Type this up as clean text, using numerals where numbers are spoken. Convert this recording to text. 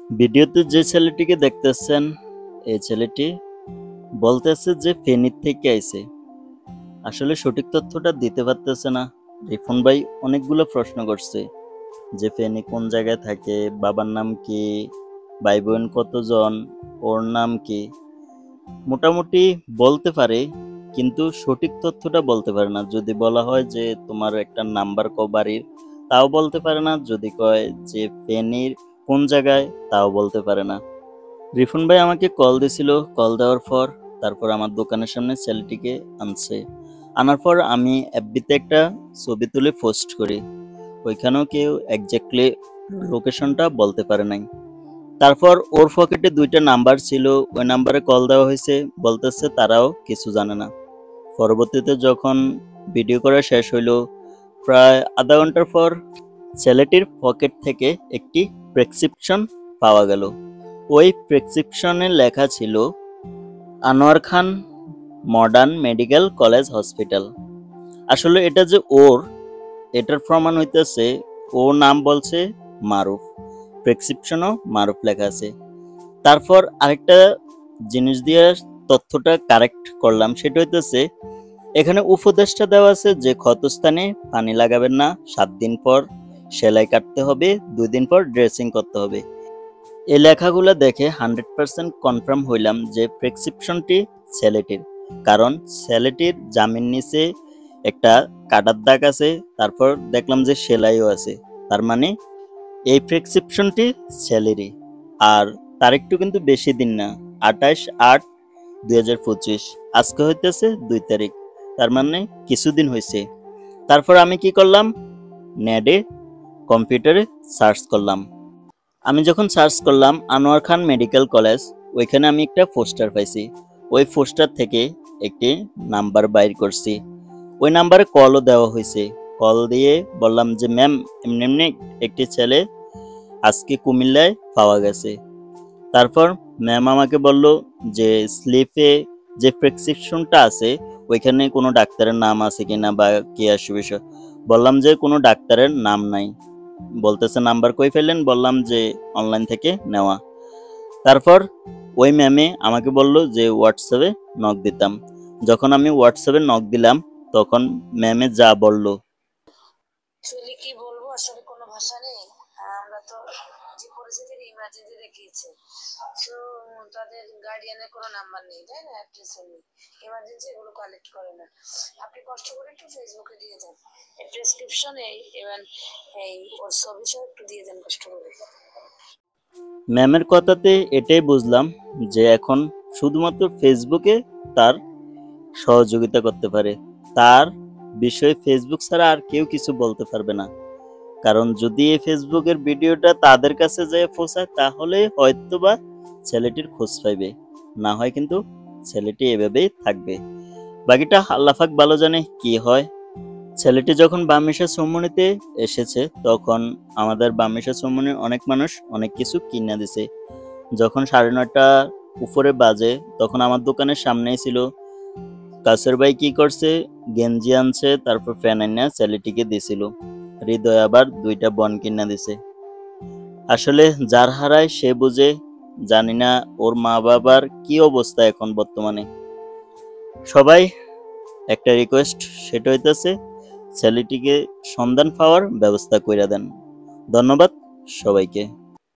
ভিডিওতে যে ছেলেটিকে দেখতেছেন, এই ছেলেটি বলতেছে যে ফেনীর থেকে আইছে। আসলে সঠিক তথ্যটা দিতে পারতেছে না। রিফন ভাই অনেকগুলো প্রশ্ন করছে যে ফেনী কোন জায়গায় থাকে, বাবার নাম কি, ভাই বোন কতজন, ওর নাম কি। মোটামুটি বলতে পারে, কিন্তু সঠিক তথ্যটা বলতে পারে না। যদি বলা হয় যে তোমার একটা নাম্বার ক বাড়ির, তাও বলতে পারে না। যদি কয় যে ফেনীর কোন জায়গায়, তাও বলতে পারে না। রিফন ভাই আমাকে কল দিছিল। কল দেওয়ার পর তারপর আমার দোকানের সামনে ছেলেটিকে আনছে। আনার পর আমি এফবিতে একটা ছবি তুলে পোস্ট করি। ওইখানেও কেউ এক্স্যাক্টলি লোকেশনটা বলতে পারে নাই। তারপর ওর পকেটে দুইটা নাম্বার ছিল, ওই নাম্বারে কল দেওয়া হয়েছে, বলতেছে তারাও কিছু জানে না। পরবর্তীতে যখন ভিডিও করা শেষ হইল, প্রায় আধা ঘন্টার পর ছেলেটির পকেট থেকে একটি প্রেসক্রিপশন পাওয়া গেল। ওই প্রেসক্রিপশনে লেখা ছিল আনোয়ার খান মডার্ন মেডিকেল কলেজ হসপিটাল। আসলে এটা যে ওর, এটার প্রমাণ হইতেছে ও নাম বলছে মারুফ, প্রেসক্রিপশনও মারুফ লেখা আছে। তারপর আরেকটা জিনিস দিয়ে তথ্যটা কারেক্ট করলাম, সেটা হইতেছে এখানে উপদেশটা দেওয়া আছে যে ক্ষতস্থানে পানি লাগাবেন না, 7 দিন পর সেলাই কাটতে হবে, 2 দিন পর ড্রেসিং করতে হবে। এই লেখাগুলো দেখে 100% কনফার্ম হইলাম যে প্রেসক্রিপশনটি ছেলেটির। কারণ ছেলেটির জামিন নিচে একটা কাটার দাগ আছে, তারপর দেখলাম যে সেলাইও আছে। তার মানে এই প্রেসক্রিপশনটি ছেলেরই। আর তারিখটা কিন্তু বেশি দিন না, 28/8/2025। আজকে হইতেছে 2 তারিখ, তার মানে কিছুদিন হয়েছে। তারপর আমি কি করলাম, নেটে কম্পিউটারে সার্চ করলাম। আমি যখন সার্চ করলাম আনোয়ার খান মেডিকেল কলেজ, ওইখানে আমি একটা পোস্টার পাইছি। ওই পোস্টার থেকে একটি নাম্বার বাইর করছি। ওই নাম্বারে কলও দেওয়া হয়েছে। কল দিয়ে বললাম যে ম্যাম, এমনি এমনি একটি ছেলে আজকে কুমিল্লায় পাওয়া গেছে। তারপর ম্যাম আমাকে বলল যে স্লিপে যে প্রেসক্রিপশনটা আছে ওইখানে কোনো ডাক্তারের নাম আছে কিনা বা কি আসবে। বললাম যে কোনো ডাক্তারের নাম নাই। বলতেছে নাম্বার কই ফেললেন, বললাম যে অনলাইন থেকে নেওয়া। তারপর ওই ম্যামে আমাকে বলল যে হোয়াটসঅ্যাপে নক দিতাম। যখন আমি হোয়াটসঅ্যাপে নক দিলাম, তখন ম্যামে যা বলল, আসলে কি বলবো, আসলে কোনো ভাষা নেই। আমরা তো যে পরিস্থিতির ইমার্জেন্সি দেখিয়েছে, তো তাদের গার্ডিয়ানের কোনো নাম্বার নেই, তাই না, অ্যাড্রেসও নেই, ইমার্জেন্সি এগুলো কালেক্ট করে না। আপনি কষ্ট করে একটু ফেসবুকে দিয়ে দেন এই প্রেসক্রিপশনে, ইভেন এই ওর ছবি সহ একটু দিয়ে দেন কষ্ট করে। ম্যামের কথাতে এটাই বুঝলাম যে এখন শুধুমাত্র ফেসবুকে তার সহযোগিতা করতে পারে। তার বিষয়ে ফেসবুক ছাড়া আর কেউ কিছু বলতে পারবে না। কারণ যদি এই ফেসবুকের ভিডিওটা তাদের কাছে যেয়ে পৌঁছায়, তাহলে হয়তোবা ছেলেটির খোঁজ পাইবে, না হয় কিন্তু ছেলেটি এভাবেই থাকবে। বাকিটা আল্লাহ পাক ভালো জানে কি হয়। ছেলেটি যখন বামিশা চৌমুনিতে এসেছে, তখন আমাদের বামিশা চৌমুনির অনেক মানুষ অনেক কিছু কিনা দিছে। যখন 9:30 উপরে বাজে, তখন আমার দোকানের সামনেই ছিল। কাসের ভাই কি করছে, গেঞ্জি আনছে, তারপর ফ্যান আইনা ছেলেটিকে দিছিল। হৃদয় আবার 2টা বন কিনা দিছে। আসলে যার হারায় সে বুঝে। জানি না ওর মা বাবার কি অবস্থা এখন বর্তমানে। সবাই একটা রিকোয়েস্ট, সেটা হইতেছে ছেলেটিকে সন্ধান পাওয়ার ব্যবস্থা কইরা দেন। ধন্যবাদ সবাইকে।